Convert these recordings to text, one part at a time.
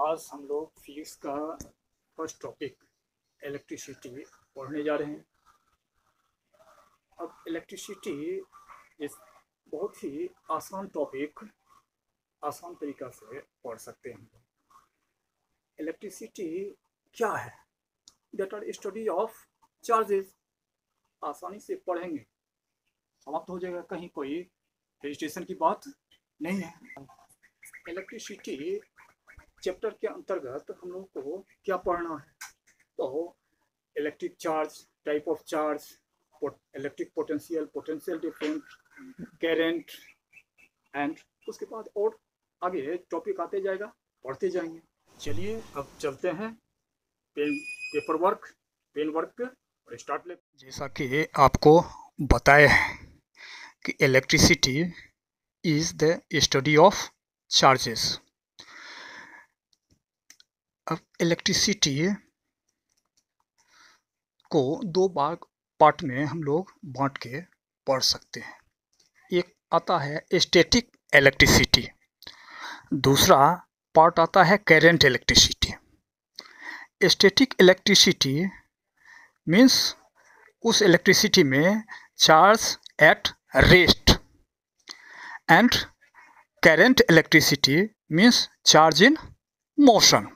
आज हम लोग फिजिक्स का फर्स्ट टॉपिक इलेक्ट्रिसिटी पढ़ने जा रहे हैं। अब इलेक्ट्रिसिटी इस बहुत ही आसान टॉपिक, आसान तरीका से पढ़ सकते हैं। इलेक्ट्रिसिटी क्या है? That are study of charges. आसानी से पढ़ेंगे, समाप्त हो जाएगा, कहीं कोई हेजिटेशन की बात नहीं है। इलेक्ट्रिसिटी चैप्टर के अंतर्गत हम लोग को क्या पढ़ना है? तो electric charge, type of charge, electric potential, potential difference, current, and उसके बाद और आगे टॉपिक आते जाएगा, पढ़ते जाएंगे। चलिए अब चलते हैं पेपर वर्क, पेन वर्क पे और स्टार्ट ले। जैसा कि आपको बताया है कि electricity is the study of charges. अब इलेक्ट्रिसिटी को दो पार्ट में हम लोग बांट के पढ़ सकते हैं। एक आता है स्टैटिक इलेक्ट्रिसिटी, दूसरा पार्ट आता है current electricity. Static electricity means उस इलेक्ट्रिसिटी में charge at rest, and current electricity means charge in motion.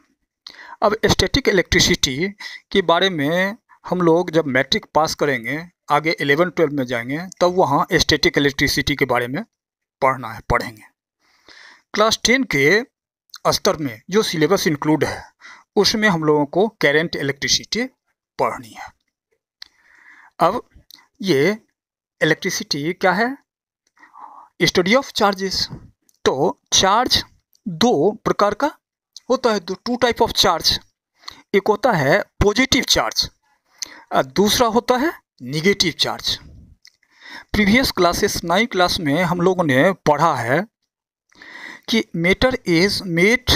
अब स्टैटिक इलेक्ट्रिसिटी के बारे में हम लोग जब मैट्रिक पास करेंगे, आगे 11-12 में जाएंगे, तब वहाँ स्टैटिक इलेक्ट्रिसिटी के बारे में पढ़ेंगे। क्लास 10 के स्तर में जो सिलेबस इंक्लूड है उसमें हम लोगों को करंट इलेक्ट्रिसिटी पढ़नी है। अब ये इलेक्ट्रिसिटी क्या है? Study of charges. तो चार्ज दो प्रकार का होता है, टू टाइप ऑफ चार्ज। एक होता है पॉजिटिव चार्ज, दूसरा होता है negative charge. Previous classes 9 class में हम लोगों ने पढ़ा है कि matter is made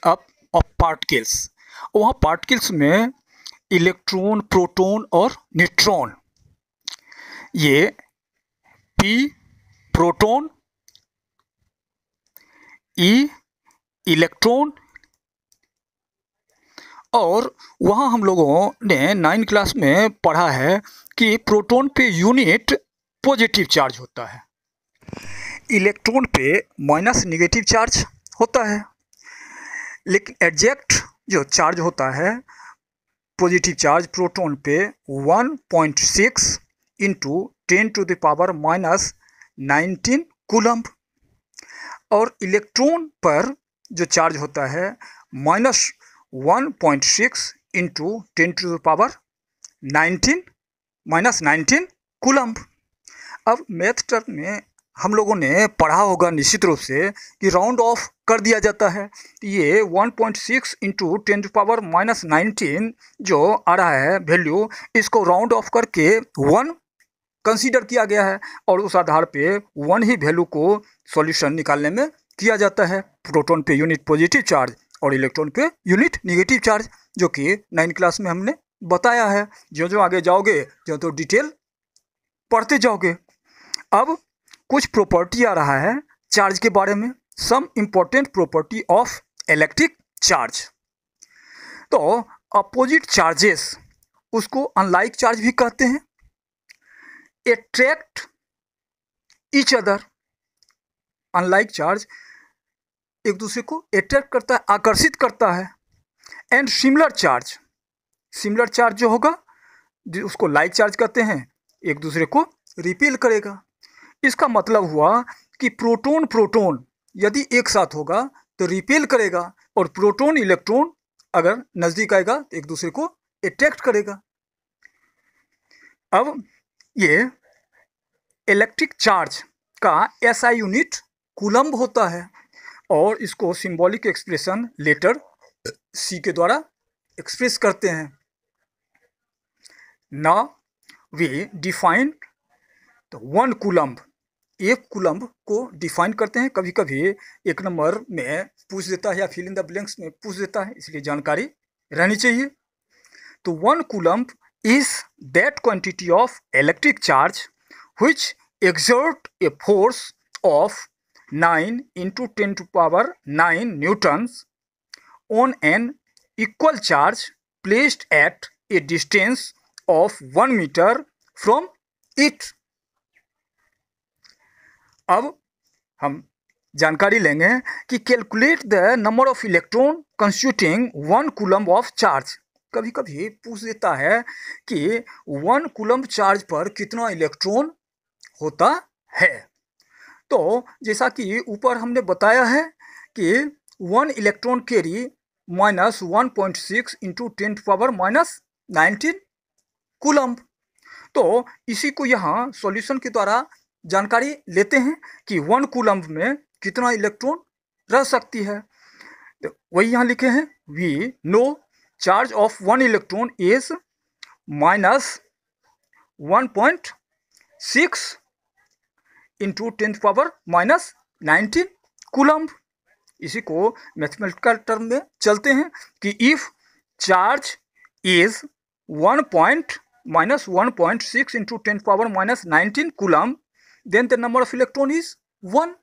up of particles. वहाँ पार्टिकल्स में इलेक्ट्रॉन, प्रोटॉन और न्यूट्रॉन, ये पी प्रोटॉन, ई इलेक्ट्रॉन, और वहाँ हम लोगों ने 9 क्लास में पढ़ा है कि प्रोटॉन पे यूनिट पॉजिटिव चार्ज होता है, इलेक्ट्रॉन पे माइनस नेगेटिव चार्ज होता है। लेकिन एग्जैक्ट जो चार्ज होता है पॉजिटिव चार्ज प्रोटॉन पे 1.6 इंटू 10⁻⁻19 कूलम्ब, और इलेक्ट्रॉन पर जो चार्ज होता है -1.6 इंटू 10⁻19 कूलम्ब। अब मैथ टर्म में हम लोगों ने पढ़ा होगा निश्चित रूप से कि राउंड ऑफ कर दिया जाता है। ये 1.6 इंटू 10⁻⁻19 जो आ रहा है वैल्यू, इसको राउंड ऑफ करके 1 कंसीडर किया गया है, और उस आधार पे 1 ही वैल्यू को सॉल्यूशन निकालने में किया जाता है। प्रोटॉन पे यूनिट पॉजिटिव चार्ज और इलेक्ट्रॉन पे यूनिट नेगेटिव चार्ज, जो कि 9 क्लास में हमने बताया है। जो जो आगे जाओगे जो तो डिटेल पढ़ते जाओगे। अब कुछ प्रॉपर्टी आ रहा है चार्ज के बारे में, some important property of electric charge. तो अपोजिट चार्जेस, उसको अनलाइक चार्ज भी कहते हैं। Attract each other, unlike charge एक दूसरे को अट्रैक्ट करता है, आकर्षित करता है। And similar charge, similar charge जो होगा उसको लाइक चार्ज कहते हैं, एक दूसरे को रिपेल करेगा। इसका मतलब हुआ कि प्रोटॉन प्रोटॉन यदि एक साथ होगा तो रिपेल करेगा, और प्रोटॉन इलेक्ट्रॉन अगर नज़दीक आएगा तो एक दूसरे को अट्रैक्ट करेगा। अब ये इलेक्ट्रिक चार्ज का SI यूनिट कूलम्ब होता है, और इसको सिंबॉलिक एक्सप्रेशन लेटर C के द्वारा एक्सप्रेस करते हैं। नाउ वी डिफाइन तो 1 कूलम्ब, एक कूलम्ब को डिफाइन करते हैं। कभी कभी 1 नंबर में पूछ देता है या फिल इन द ब्लैंक्स में पूछ देता है, इसलिए जानकारी रहनी चाहिए। तो 1 coulomb is that quantity of electric charge which exert a force of 9 into 10⁻⁹ newtons on an equal charge placed at a distance of 1 meter from it। अब हम जानकारी लेंगे कि calculate the number of electron constituting 1 coulomb of charge. कभी कभी पूछ देता है कि 1 कूलम्ब चार्ज पर कितना इलेक्ट्रॉन होता है। तो जैसा कि ऊपर हमने बताया है कि 1 इलेक्ट्रॉन कैरी -1.6 इंटू 10⁻⁻19 कूलम्ब। तो इसी को यहाँ सॉल्यूशन के द्वारा जानकारी लेते हैं कि 1 कूलम्ब में कितना इलेक्ट्रॉन रह सकती है। तो वही यहाँ लिखे हैं, we know charge of 1 electron is -1.6 into 10⁻⁻19 coulomb. इसी को मैथमेटिकल टर्म में चलते हैं कि if charge is -1.6 into 10⁻⁻19 coulomb then the number of electron is 1।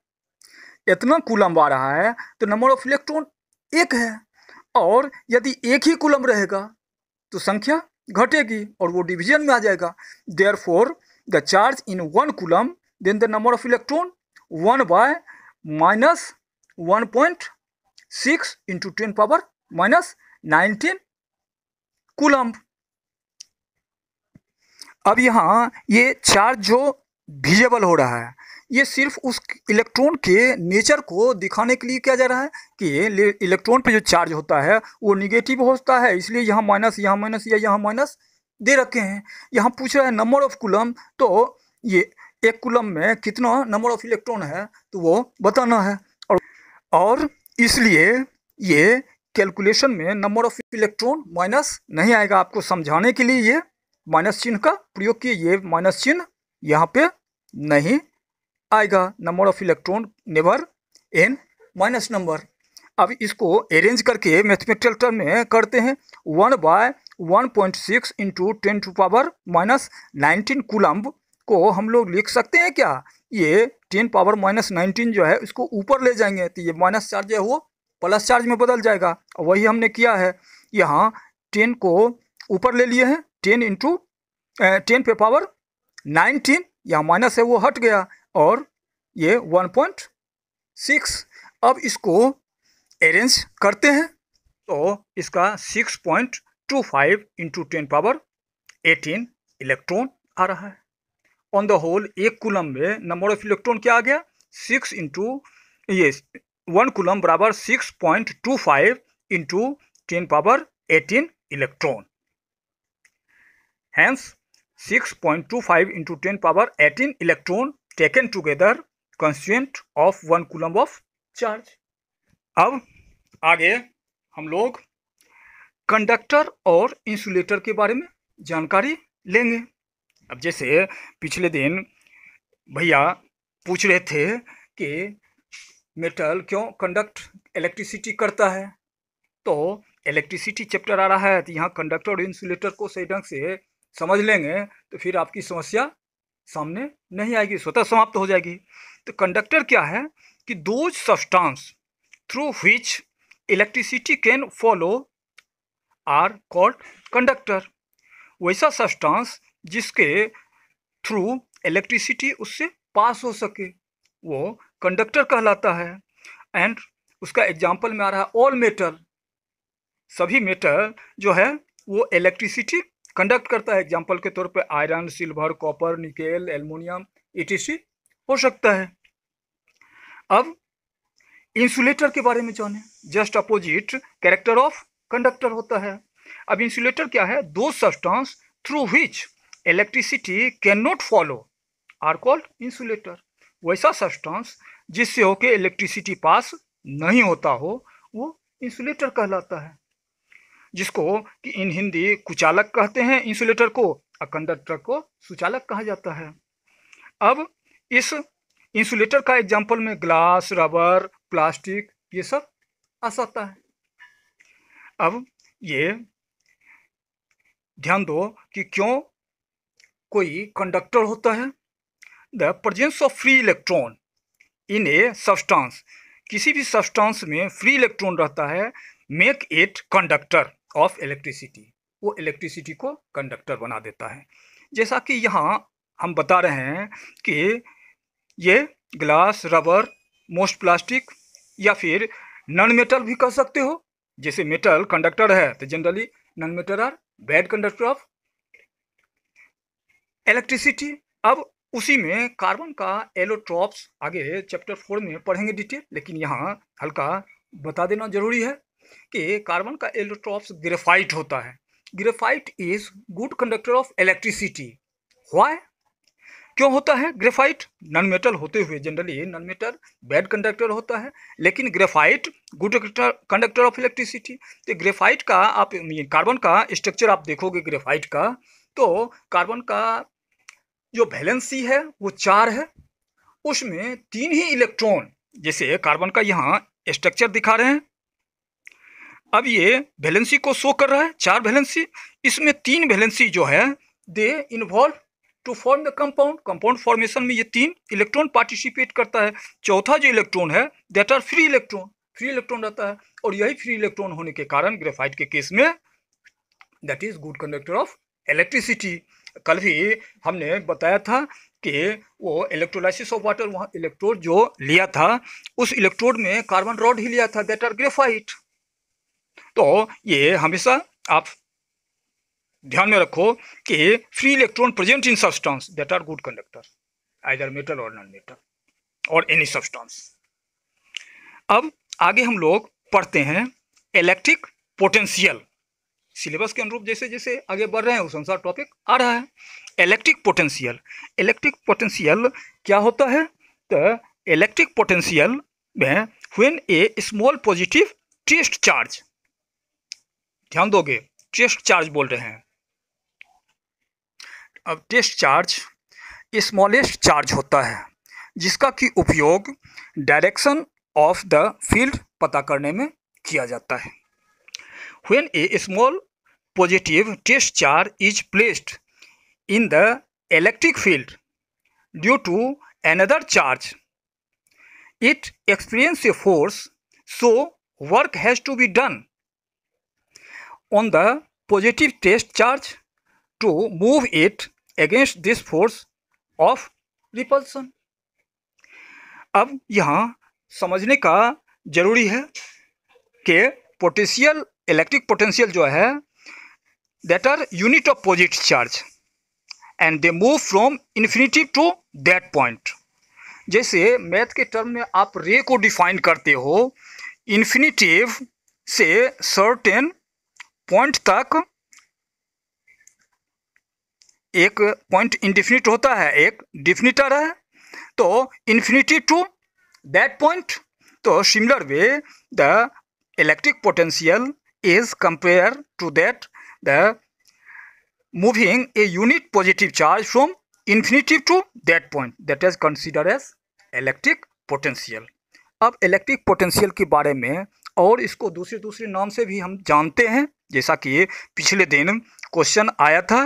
इतना कूलम्ब आ रहा है तो नंबर ऑफ इलेक्ट्रॉन 1 है, और यदि 1 ही कूलम्ब रहेगा तो संख्या घटेगी और वो डिवीजन में आ जाएगा। Therefore the charge in 1 coulomb then the number of electron 1/-1.6 into 10⁻⁻19 coulomb. अब यहाँ ये चार्ज जो विजिबल हो रहा है, ये सिर्फ उस इलेक्ट्रॉन के नेचर को दिखाने के लिए किया जा रहा है कि इलेक्ट्रॉन पे जो चार्ज होता है वो निगेटिव होता है, इसलिए यहाँ माइनस, यहाँ माइनस या यहाँ माइनस दे रखे हैं। यहाँ पूछ रहा है नंबर ऑफ कूलम्ब, तो ये 1 कूलम्ब में कितना नंबर ऑफ इलेक्ट्रॉन है तो वो बताना है, और इसलिए ये कैलकुलेशन में नंबर ऑफ इलेक्ट्रॉन माइनस नहीं आएगा। आपको समझाने के लिए ये माइनस चिन्ह का प्रयोग किए, ये माइनस चिन्ह यहाँ पे नहीं आएगा। Number of electron never N minus number. अब इसको अरेंज करके मैथमेटिकल टर्म में करते हैं। 1/1.6 इंटू 10⁻⁻19 कूलम्ब को हम लोग लिख सकते हैं क्या? ये 10⁻⁻19 जो है इसको ऊपर ले जाएंगे तो ये माइनस चार्ज है वो प्लस चार्ज में बदल जाएगा। वही हमने किया है, यहाँ 10 को ऊपर ले लिए हैं, 10 इंटू 10⁻⁹, यहाँ माइनस है वो हट गया, और ये 1.6। अब इसको अरेंज करते हैं तो इसका 6.25 इंटू 10⁻18 इलेक्ट्रॉन आ रहा है। ऑन द होल 1 कूलम्ब में नंबर ऑफ इलेक्ट्रॉन क्या आ गया? 6 इंटू ये 1 कूलम्ब बराबर 6.25 into 10⁻18 electron. Hence 6.25 into 10⁻18 electron taken together constituent of 1 coulomb of charge। अब आगे हम लोग कंडक्टर और इंसुलेटर के बारे में जानकारी लेंगे। अब जैसे पिछले दिन भैया पूछ रहे थे कि मेटल क्यों कंडक्ट इलेक्ट्रिसिटी करता है, तो इलेक्ट्रिसिटी चैप्टर आ रहा है तो यहाँ कंडक्टर और इंसुलेटर को सही ढंग से समझ लेंगे तो फिर आपकी समस्या सामने नहीं आएगी, स्वतः समाप्त हो जाएगी। तो कंडक्टर क्या है कि those substance through which electricity can follow are called conductor. वैसा सब्सटेंस जिसके थ्रू इलेक्ट्रिसिटी उससे पास हो सके वो कंडक्टर कहलाता है। एंड उसका एग्जाम्पल में आ रहा है ऑल मेटल, सभी मेटल जो है वो इलेक्ट्रिसिटी कंडक्ट करता है। एग्जाम्पल के तौर पे iron, silver, copper, nickel, aluminium etc हो सकता है। अब इंसुलेटर के बारे में जाने, just opposite character of conductor होता है। अब इंसुलेटर क्या है? दो substance through which electricity can not follow are called insulator. वैसा सब्सटेंस जिससे होके इलेक्ट्रिसिटी पास नहीं होता हो वो इंसुलेटर कहलाता है, जिसको कि इन हिंदी कुचालक कहते हैं इंसुलेटर को, और कंडक्टर को सुचालक कहा जाता है। अब इस इंसुलेटर का एग्जाम्पल में ग्लास, रबर, प्लास्टिक ये सब आ सकता है। अब ये ध्यान दो कि क्यों कोई कंडक्टर होता है। The presence of free electron in a substance, किसी भी सब्सटेंस में फ्री इलेक्ट्रॉन रहता है, make it conductor of electricity, वो इलेक्ट्रिसिटी को कंडक्टर बना देता है। जैसा कि यहाँ हम बता रहे हैं कि ये ग्लास, रबर, मोस्ट प्लास्टिक या फिर नॉन मेटल भी कह सकते हो। जैसे मेटल कंडक्टर है तो generally non metal are bad conductor of electricity. अब उसी में कार्बन का एलोट्रॉप्स आगे चैप्टर 4 में पढ़ेंगे डिटेल, लेकिन यहाँ हल्का बता देना जरूरी है कि कार्बन का एलोट्रॉप्स ग्रेफाइट होता है। Graphite is good conductor of electricity. Why, क्यों होता है ग्रेफाइट? नॉन मेटल होते हुए generally non metal bad conductor होता है, लेकिन graphite good conductor of electricity. तो ग्रेफाइट का आप कार्बन का स्ट्रक्चर आप देखोगे ग्रेफाइट का, तो कार्बन का जो वैलेंसी है वो 4 है, उसमें 3 ही इलेक्ट्रॉन, जैसे कार्बन का यहाँ स्ट्रक्चर दिखा रहे हैं, अब ये वैलेंसी को शो कर रहा है 4 वैलेंसी, इसमें 3 वैलेंसी जो है they involve to form the compound. Compound formation में ये 3 इलेक्ट्रॉन पार्टिसिपेट करता है। चौथा जो इलेक्ट्रॉन है दैट आर फ्री इलेक्ट्रॉन रहता है, और यही फ्री इलेक्ट्रॉन होने के कारण ग्रेफाइट के केस में that is good conductor of electricity. कल भी हमने बताया था कि वो इलेक्ट्रोलाइसिस ऑफ वाटर, वहाँ इलेक्ट्रोड जो लिया था उस इलेक्ट्रोड में कार्बन रॉड ही लिया था दैट आर ग्रेफाइट। तो ये हमेशा आप ध्यान में रखो कि free electron present in substance that are good conductor, either metal और नॉन मेटल और एनी सब्सटेंस। अब आगे हम लोग पढ़ते हैं इलेक्ट्रिक पोटेंशियल। सिलेबस के अनुरूप जैसे जैसे आगे बढ़ रहे हैं उस अनुसार टॉपिक आ रहा है। इलेक्ट्रिक पोटेंशियल क्या होता है? तो इलेक्ट्रिक पोटेंशियल में when a small positive test charge, ध्यान दोगे टेस्ट चार्ज बोल रहे हैं, अब टेस्ट चार्ज स्मॉलेस्ट चार्ज होता है जिसका कि उपयोग डायरेक्शन ऑफ द फील्ड पता करने में किया जाता है। When a small positive test charge is placed in the electric field due to another charge, it experiences a force, so work has to be done on the positive test charge to move it against this force of repulsion. अब यहाँ समझने का जरूरी है कि potential, electric potential जो है that are unit of positive charge and they move from infinity to that point. जैसे मैथ के टर्म में आप रे को डिफाइन करते हो, इन्फिनिटिव से सर्टेन पॉइंट तक एक पॉइंट इंडिफिनिट होता है, एक डिफिनिटर है, तो इन्फिनिटी टू दैट पॉइंट। तो similar way the electric potential is compared to that the moving a unit positive charge from infinity to that point, that is considered as electric potential। अब electric potential के बारे में और इसको दूसरे नाम से भी हम जानते हैं, जैसा कि पिछले दिन क्वेश्चन आया था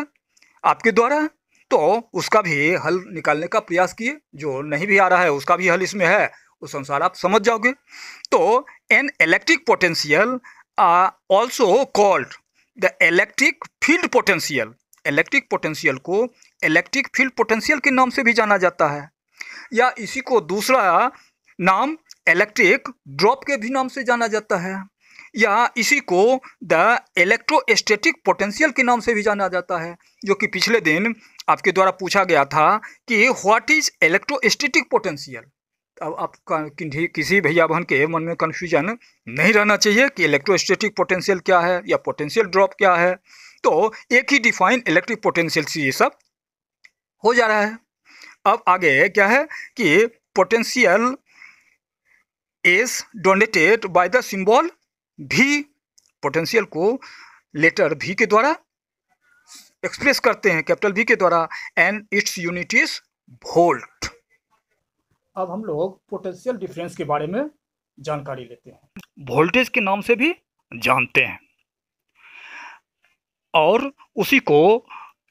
आपके द्वारा, तो उसका भी हल निकालने का प्रयास किए, जो नहीं भी आ रहा है उसका भी हल इसमें है, उस अनुसार आप समझ जाओगे। तो an electric potential also called the electric field potential। Electric potential को इलेक्ट्रिक फील्ड पोटेंशियल के नाम से भी जाना जाता है, या इसी को दूसरा नाम इलेक्ट्रिक ड्रॉप के भी नाम से जाना जाता है, या इसी को द इलेक्ट्रोस्टैटिक पोटेंशियल के नाम से भी जाना जाता है, जो कि पिछले दिन आपके द्वारा पूछा गया था कि व्हाट इज इलेक्ट्रोस्टैटिक पोटेंशियल। अब आपका किसी भैया बहन के मन में कन्फ्यूजन नहीं रहना चाहिए कि इलेक्ट्रोस्टैटिक पोटेंशियल क्या है या पोटेंशियल ड्रॉप क्या है, तो एक ही डिफाइन इलेक्ट्रिक पोटेंशियल से ये सब हो जा रहा है। अब आगे क्या है कि potential is donated by the symbol भी। पोटेंशियल को लेटर भी के द्वारा एक्सप्रेस करते हैं, कैपिटल भी के द्वारा, and its unit is volt. अब हम लोग पोटेंशियल डिफरेंस के बारे में जानकारी लेते हैं, वोल्टेज के नाम से भी जानते हैं, और उसी को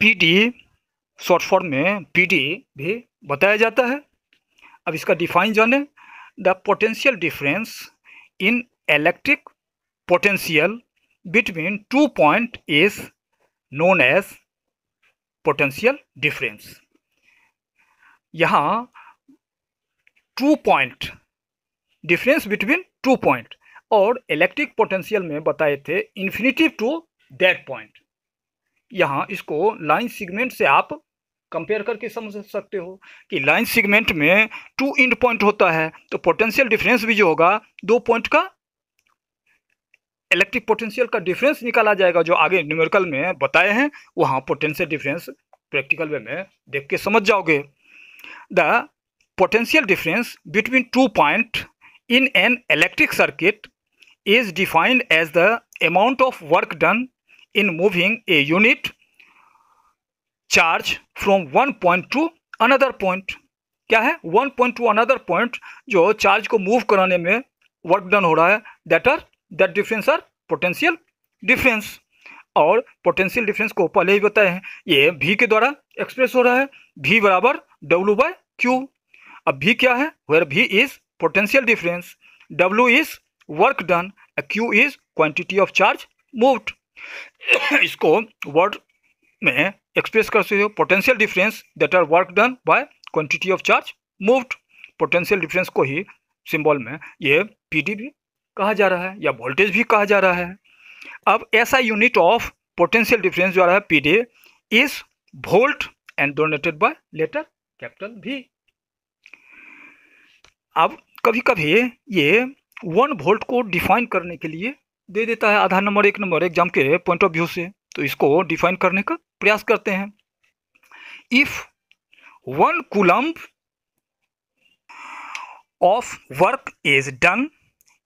पीडी शॉर्ट फॉर्म में पीडी भी बताया जाता है। अब इसका डिफाइन जाने, the potential difference in electric potential between 2 points is known as potential difference। यहाँ 2 point डिफरेंस बिटवीन 2 पॉइंट और इलेक्ट्रिक पोटेंशियल में बताए थे इन्फिनिटी टू दैट पॉइंट। यहाँ इसको लाइन सेगमेंट से आप कंपेयर करके समझ सकते हो कि लाइन सेगमेंट में 2 एंड पॉइंट होता है, तो पोटेंशियल डिफरेंस भी जो होगा 2 पॉइंट का इलेक्ट्रिक पोटेंशियल का डिफरेंस निकाला जाएगा, जो आगे न्यूमेरिकल में बताए हैं। वहाँ पोटेंशियल डिफरेंस प्रैक्टिकल वे में देख के समझ जाओगे। The potential difference between 2 point in an electric circuit is defined as the amount of work done in moving a unit charge from one point to another point। क्या है? one point to another point, जो चार्ज को move कराने में work done हो रहा है, that difference are potential difference. और पोटेंशियल डिफरेंस को पहले ही बताए हैं, ये V के द्वारा एक्सप्रेस हो रहा है, V बराबर W/Q। अब V क्या है? Where V is potential difference, W is work done, Q is quantity of charge moved। इसको वर्ड में एक्सप्रेस कर सकते हो, potential difference that are work done by quantity of charge moved. Potential difference को ही symbol में ये PD भी कहा जा रहा है या वोल्टेज भी कहा जा रहा है। अब ऐसा यूनिट ऑफ पोटेंशियल डिफरेंस जो आ रहा है PD is volt and donated by letter capital V। अब कभी कभी ये 1 वोल्ट को डिफाइन करने के लिए दे देता है आधा नंबर 1 नंबर एग्जाम के पॉइंट ऑफ व्यू से, तो इसको डिफाइन करने का प्रयास करते हैं। If 1 coulomb of work is done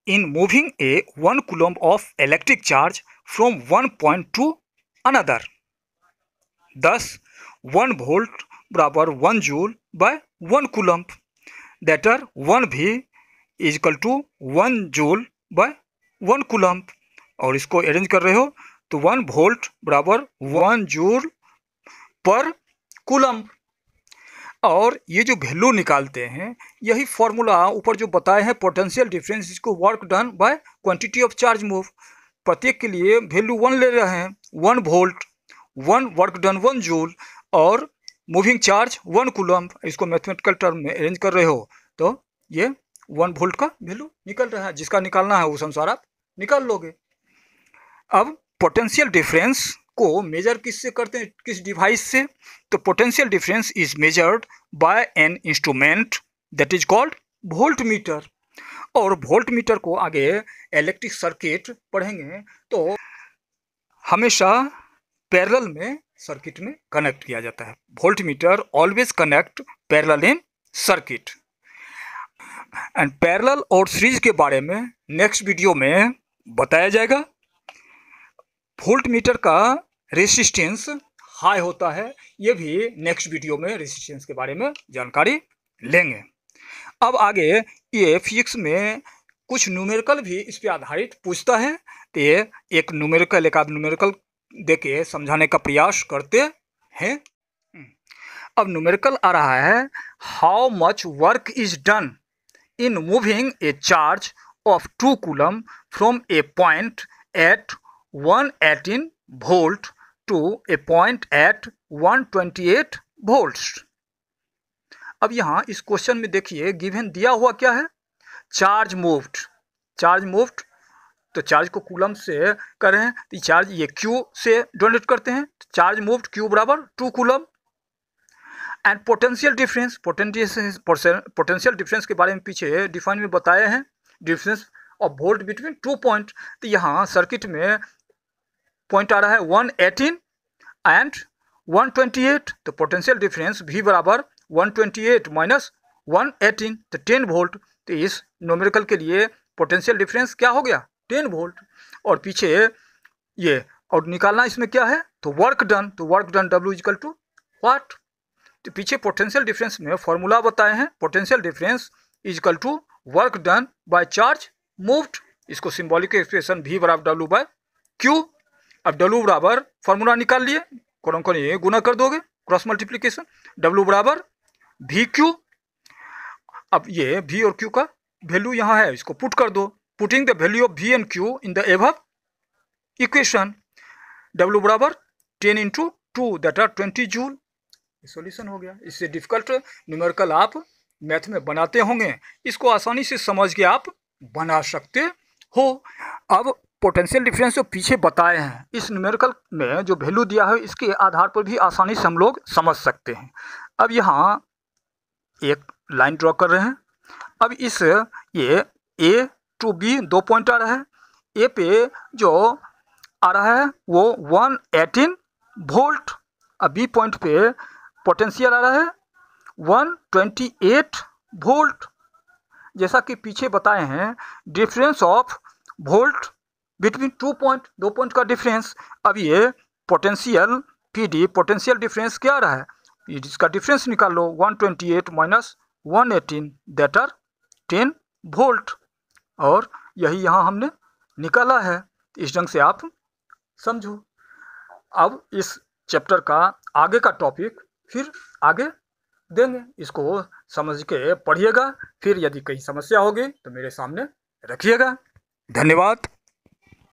in moving a 1 coulomb of electric charge from 1 point to another, thus 1 volt बराबर 1 joule by 1 coulomb, that are 1V is equal to 1 joule by 1 coulomb. और इसको arrange कर रहे हो तो 1 volt बराबर 1 joule पर coulomb. और ये जो वैल्यू निकालते हैं, यही फॉर्मूला ऊपर जो बताए हैं पोटेंशियल डिफरेंस, इसको work done by quantity of charge move, प्रत्येक के लिए वैल्यू 1 ले रहे हैं। 1 वोल्ट, 1 वर्क डन 1 जूल और मूविंग चार्ज 1 कूलम्ब। इसको मैथमेटिकल टर्म में अरेंज कर रहे हो तो ये 1 वोल्ट का वैल्यू निकल रहा है। जिसका निकालना है उस अनुसार आप निकाल लोगे। अब पोटेंशियल डिफरेंस को मेजर किससे करते हैं, किस डिवाइस से? तो potential difference is measured by an instrument that is called volt meter. और वोल्ट मीटर को आगे इलेक्ट्रिक सर्किट पढ़ेंगे तो हमेशा पैरेलल में सर्किट में कनेक्ट किया जाता है। Volt meter always connect parallel in circuit. And parallel और सीरीज के बारे में नेक्स्ट वीडियो में बताया जाएगा। वोल्ट मीटर का रेसिस्टेंस हाई होता है, ये भी नेक्स्ट वीडियो में रेसिस्टेंस के बारे में जानकारी लेंगे। अब आगे ये फिजिक्स में कुछ न्यूमेरिकल भी इस पे आधारित पूछता है, तो ये एक न्यूमेरिकल एक आध न्यूमेरिकल देके समझाने का प्रयास करते हैं। अब न्यूमेरिकल आ रहा है, how much work is done in moving a charge of 2 coulomb from a point at 118 volt to a point at 128 volts. अब यहाँ इस क्वेश्चन में देखिए गिवन दिया हुआ क्या है, चार्ज मूव्ड। चार्ज मूव्ड तो चार्ज को कूलम से करें तो चार्ज ये Q से डोनेट करते हैं, चार्ज मूव्ड Q बराबर 2 coulomb. And potential difference, potential difference के बारे में पीछे डिफाइन में बताए हैं, difference of volt between 2 point. तो यहाँ सर्किट में पॉइंट आ रहा है 118 एंड 128, तो पोटेंशियल डिफरेंस V बराबर 128 माइनस 118 तो 10 वोल्ट। तो इस न्यूमेरिकल के लिए पोटेंशियल डिफरेंस क्या हो गया, 10 वोल्ट। और पीछे ये और निकालना इसमें क्या है, तो वर्क डन, तो work done W equal to what. तो पीछे पोटेंशियल डिफरेंस में फॉर्मूला बताए हैं, potential difference is equal to work done by charge moved. इसको सिंबॉलिक एक्सप्रेशन V बराबर W बाय Q। अब W बराबर फॉर्मूला निकाल लिए, कौन कौन ये गुना कर दोगे, क्रॉस मल्टीप्लीकेशन, W बराबर VQ। अब ये V और Q का वैल्यू यहाँ है, इसको पुट कर दो, putting the value of V and Q in the above equation, W बराबर 10 into 2 that are 20 joule. Solution हो गया। इससे डिफिकल्ट न्यूमेरिकल आप मैथ में बनाते होंगे, इसको आसानी से समझ के आप बना सकते हो। अब पोटेंशियल डिफरेंस जो पीछे बताए हैं, इस न्यूमेरिकल में जो वैल्यू दिया है इसके आधार पर भी आसानी से हम लोग समझ सकते हैं। अब यहाँ एक लाइन ड्रॉ कर रहे हैं। अब इस ये A टू B 2 पॉइंट आ रहा है। ए पे जो आ रहा है वो 118 वोल्ट, अब बी पॉइंट पे पोटेंशियल आ रहा है 128 वोल्ट। जैसा कि पीछे बताए हैं, difference of volt between 2 point का डिफरेंस। अब ये पोटेंशियल PD पोटेंशियल डिफरेंस क्या आ रहा है, इसका डिफरेंस निकाल लो, 128 माइनस 118 दैट आर 10 वोल्ट। और यही यहाँ हमने निकाला है। इस ढंग से आप समझो। अब इस चैप्टर का आगे का टॉपिक फिर आगे देंगे, इसको समझ के पढ़िएगा। फिर यदि कोई समस्या होगी तो मेरे सामने रखिएगा। धन्यवाद।